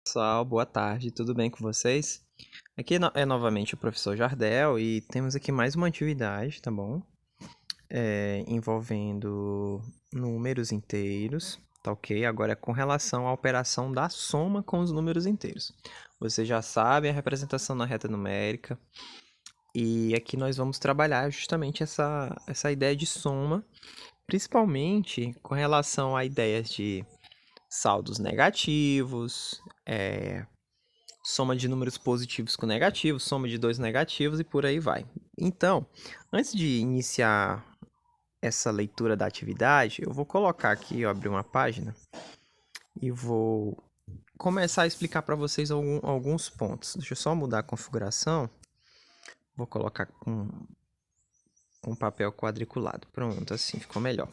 Pessoal, boa tarde, tudo bem com vocês? Aqui é novamente o professor Jardel e temos aqui mais uma atividade, tá bom? Envolvendo números inteiros, tá ok? Agora é com relação à operação da soma com os números inteiros. Vocês já sabem a representação na reta numérica e aqui nós vamos trabalhar justamente essa ideia de soma, principalmente com relação a ideias de saldos negativos, soma de números positivos com negativos, soma de dois negativos e por aí vai. Então, antes de iniciar essa leitura da atividade, eu vou colocar aqui, abrir uma página e vou começar a explicar para vocês alguns pontos. Deixa eu só mudar a configuração. Vou colocar com papel quadriculado. Pronto, assim ficou melhor.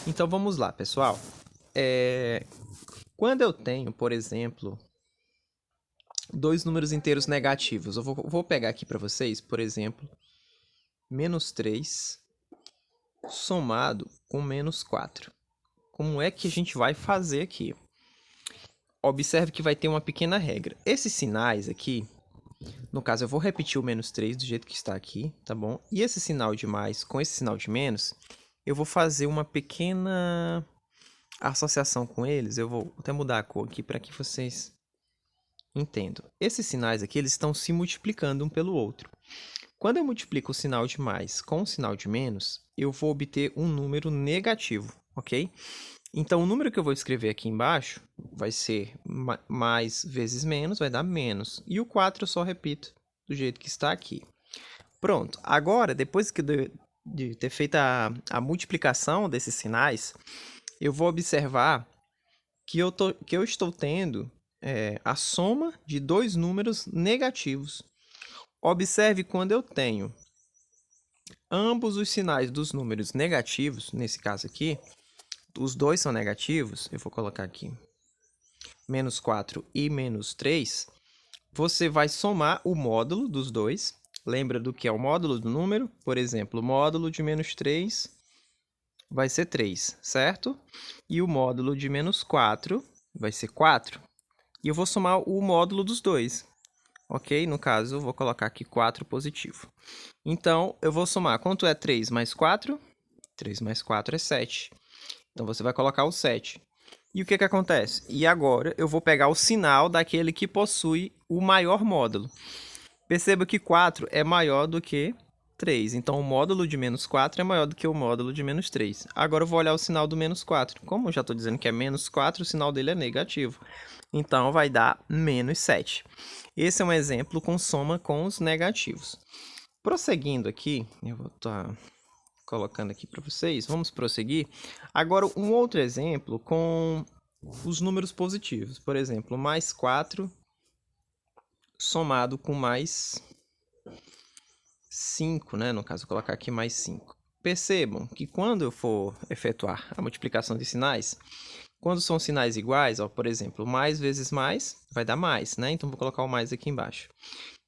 Então vamos lá, pessoal. Quando eu tenho, por exemplo, dois números inteiros negativos, eu vou pegar aqui para vocês, por exemplo, menos 3 somado com menos 4. Como é que a gente vai fazer aqui? Observe que vai ter uma pequena regra. Esses sinais aqui, no caso eu vou repetir o menos 3 do jeito que está aqui, tá bom? E esse sinal de mais com esse sinal de menos, eu vou fazer uma pequena associação com eles. Eu vou até mudar a cor aqui para que vocês entendam. Esses sinais aqui, eles estão se multiplicando um pelo outro. Quando eu multiplico o sinal de mais com o sinal de menos, eu vou obter um número negativo, ok? Então, o número que eu vou escrever aqui embaixo vai ser mais vezes menos, vai dar menos. E o 4 eu só repito do jeito que está aqui. Pronto. Agora, depois de ter feito a multiplicação desses sinais, eu vou observar que eu estou tendo a soma de dois números negativos. Observe quando eu tenho ambos os sinais dos números negativos, nesse caso aqui, os dois são negativos, eu vou colocar aqui menos 4 e menos 3, você vai somar o módulo dos dois. Lembra do que é o módulo do número? Por exemplo, o módulo de menos 3 vai ser 3, certo? E o módulo de menos 4 vai ser 4. E eu vou somar o módulo dos dois, ok? No caso, eu vou colocar aqui 4 positivo. Então, eu vou somar. Quanto é 3 mais 4? 3 mais 4 é 7. Então, você vai colocar o 7. E o que acontece? E agora, eu vou pegar o sinal daquele que possui o maior módulo. Perceba que 4 é maior do que 3. Então, o módulo de menos 4 é maior do que o módulo de menos 3. Agora, eu vou olhar o sinal do menos 4. Como eu já estou dizendo que é menos 4, o sinal dele é negativo. Então, vai dar menos 7. Esse é um exemplo com soma com os negativos. Prosseguindo aqui, eu vou estar colocando aqui para vocês. Vamos prosseguir. Agora, um outro exemplo com os números positivos. Por exemplo, mais 4 somado com mais 5, né? No caso, vou colocar aqui mais 5. Percebam que quando eu for efetuar a multiplicação de sinais, quando são sinais iguais, ó, por exemplo, mais vezes mais vai dar mais, né? Então, vou colocar o mais aqui embaixo.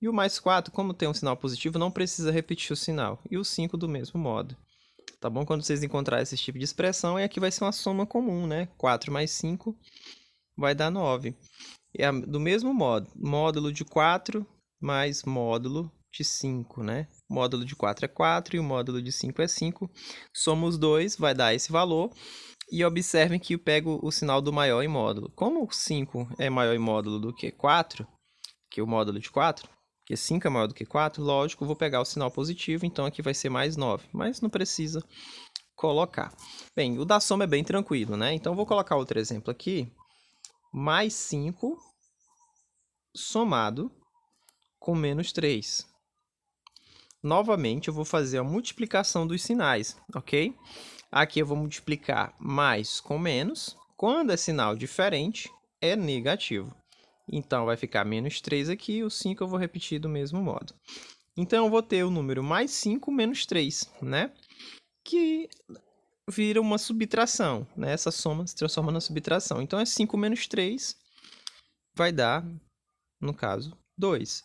E o mais 4, como tem um sinal positivo, não precisa repetir o sinal. E o 5 do mesmo modo. Tá bom? Quando vocês encontrarem esse tipo de expressão, aqui vai ser uma soma comum, né? 4 mais 5 vai dar 9. É do mesmo modo, módulo de 4 mais módulo de 5, né? O módulo de 4 é 4 e o módulo de 5 é 5. Soma os dois, vai dar esse valor. E observem que eu pego o sinal do maior em módulo. Como 5 é maior em módulo do que 4, que é o módulo de 4, porque 5 é maior do que 4, lógico, eu vou pegar o sinal positivo, então aqui vai ser mais 9, mas não precisa colocar. Bem, o da soma é bem tranquilo, né? Então, vou colocar outro exemplo aqui. Mais 5 somado com menos 3. Novamente, eu vou fazer a multiplicação dos sinais, ok? Aqui eu vou multiplicar mais com menos. Quando é sinal diferente, é negativo. Então, vai ficar menos 3 aqui e o 5 eu vou repetir do mesmo modo. Então, eu vou ter o número mais 5 menos 3, né? Que vira uma subtração, né? Essa soma se transforma na subtração. Então, é 5 menos 3 vai dar, no caso, 2.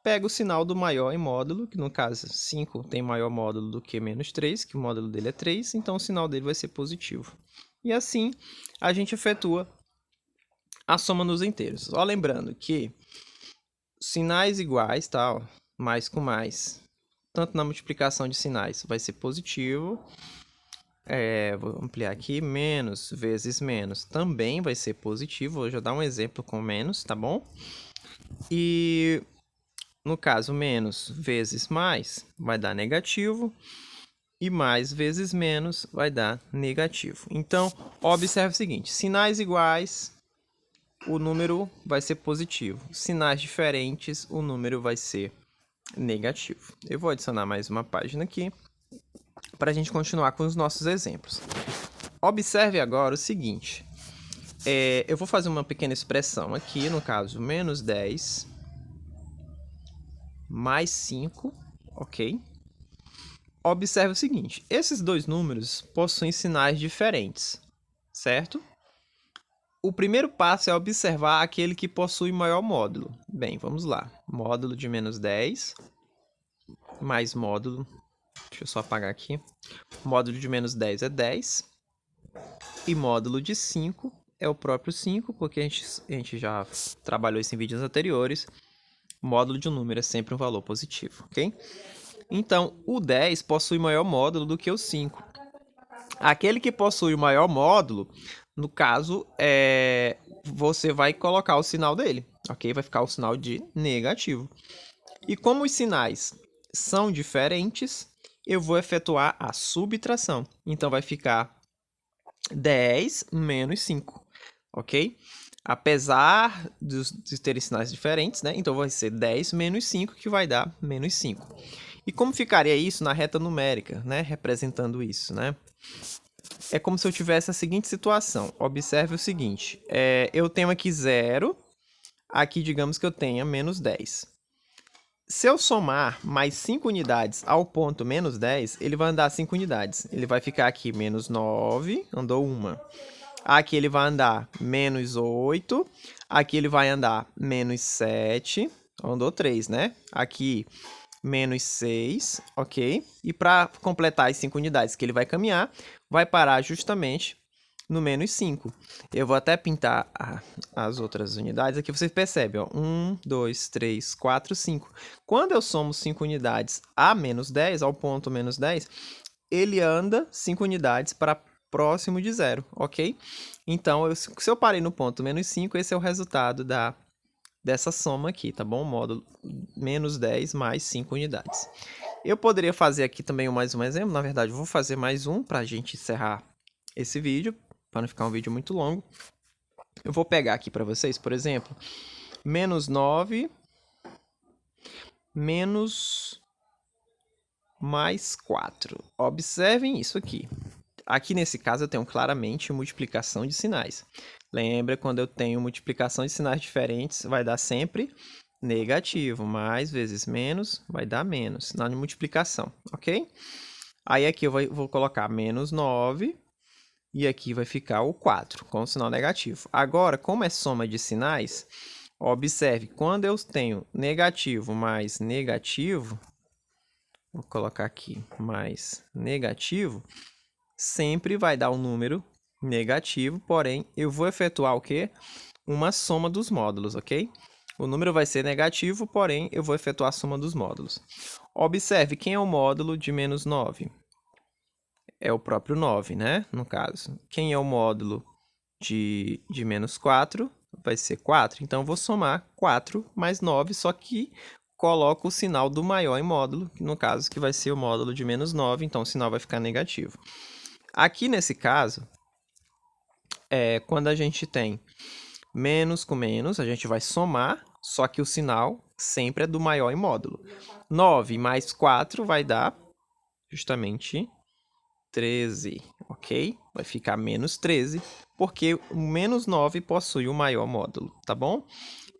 Pega o sinal do maior em módulo, que no caso 5 tem maior módulo do que menos 3, que o módulo dele é 3, então o sinal dele vai ser positivo. E assim, a gente efetua a soma nos inteiros. Só lembrando que sinais iguais, tá, ó, mais com mais, tanto na multiplicação de sinais vai ser positivo. Vou ampliar aqui, menos vezes menos também vai ser positivo. Vou já dar um exemplo com menos, tá bom? E no caso, menos vezes mais vai dar negativo. E mais vezes menos vai dar negativo. Então, observe o seguinte, sinais iguais, o número vai ser positivo. Sinais diferentes, o número vai ser negativo. Eu vou adicionar mais uma página aqui para a gente continuar com os nossos exemplos. Observe agora o seguinte, eu vou fazer uma pequena expressão aqui, no caso, menos 10 mais 5, ok? Observe o seguinte, esses dois números possuem sinais diferentes, certo? O primeiro passo é observar aquele que possui maior módulo. Bem, vamos lá. Módulo de menos 10 mais módulo, deixa eu só apagar aqui. Módulo de menos 10 é 10 e módulo de 5 é o próprio 5, porque a gente já trabalhou isso em vídeos anteriores. Módulo de um número é sempre um valor positivo, ok? Então, o 10 possui maior módulo do que o 5. Aquele que possui o maior módulo, no caso, você vai colocar o sinal dele, ok? Vai ficar o sinal de negativo. E como os sinais são diferentes, eu vou efetuar a subtração. Então, vai ficar 10 menos 5, ok? Apesar de terem sinais diferentes, né? Então, vai ser 10 menos 5, que vai dar menos 5. E como ficaria isso na reta numérica, né? Representando isso, né? É como se eu tivesse a seguinte situação. Observe o seguinte. Eu tenho aqui 0. Aqui, digamos que eu tenha menos 10. Se eu somar mais 5 unidades ao ponto menos 10, ele vai andar 5 unidades. Ele vai ficar aqui menos 9, andou 1. Aqui ele vai andar menos 8. Aqui ele vai andar menos 7, andou 3, né? Aqui menos 6, ok? E para completar as 5 unidades que ele vai caminhar, vai parar justamente no menos 5. Eu vou até pintar as outras unidades. Aqui você percebe, ó, 1, 2, 3, 4, 5. Quando eu somo 5 unidades a menos 10, ao ponto menos 10, ele anda 5 unidades para próximo de 0, ok? Então, se eu parei no ponto menos 5, esse é o resultado dessa soma aqui, tá bom? Módulo menos 10 mais 5 unidades. Eu poderia fazer aqui também mais um exemplo. Na verdade, eu vou fazer mais um para a gente encerrar esse vídeo, para não ficar um vídeo muito longo. Eu vou pegar aqui para vocês, por exemplo, menos 9 menos mais 4. Observem isso aqui. Aqui nesse caso eu tenho claramente multiplicação de sinais. Lembra, quando eu tenho multiplicação de sinais diferentes, vai dar sempre negativo. Mais vezes menos vai dar menos na multiplicação, ok? Aí aqui eu vou colocar menos 9 e aqui vai ficar o 4 com o sinal negativo. Agora, como é soma de sinais, observe, quando eu tenho negativo mais negativo, vou colocar aqui mais negativo, sempre vai dar um número negativo, porém, eu vou efetuar o quê? Uma soma dos módulos, ok? O número vai ser negativo, porém, eu vou efetuar a soma dos módulos. Observe, quem é o módulo de menos 9? É o próprio 9, né? No caso. Quem é o módulo de menos 4? Vai ser 4. Então, eu vou somar 4 mais 9, só que coloco o sinal do maior em módulo, no caso, que vai ser o módulo de menos 9, então o sinal vai ficar negativo. Aqui nesse caso, quando a gente tem menos com menos, a gente vai somar, só que o sinal sempre é do maior em módulo. 9 mais 4 vai dar justamente 13, ok? Vai ficar menos 13, porque o menos 9 possui o maior módulo, tá bom?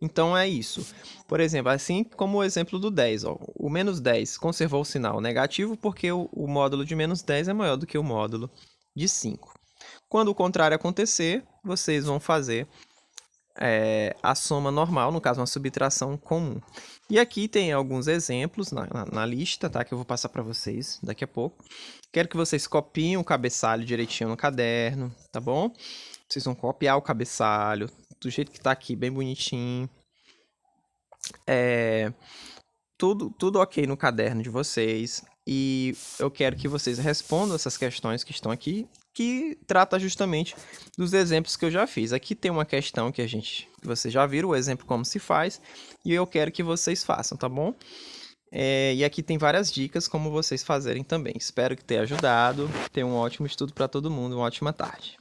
Então é isso. Por exemplo, assim como o exemplo do 10, ó, o menos 10 conservou o sinal negativo porque o módulo de menos 10 é maior do que o módulo de 5. Quando o contrário acontecer, vocês vão fazer a soma normal, no caso uma subtração comum. E aqui tem alguns exemplos na lista, tá? Que eu vou passar para vocês daqui a pouco. Quero que vocês copiem o cabeçalho direitinho no caderno, tá bom? Vocês vão copiar o cabeçalho, do jeito que tá aqui, bem bonitinho. Tudo ok no caderno de vocês. E eu quero que vocês respondam essas questões que estão aqui, que trata justamente dos exemplos que eu já fiz. Aqui tem uma questão que vocês já viram, o exemplo como se faz, e eu quero que vocês façam, tá bom? E aqui tem várias dicas como vocês fazerem também. Espero que tenha ajudado. Tenha um ótimo estudo para todo mundo, uma ótima tarde.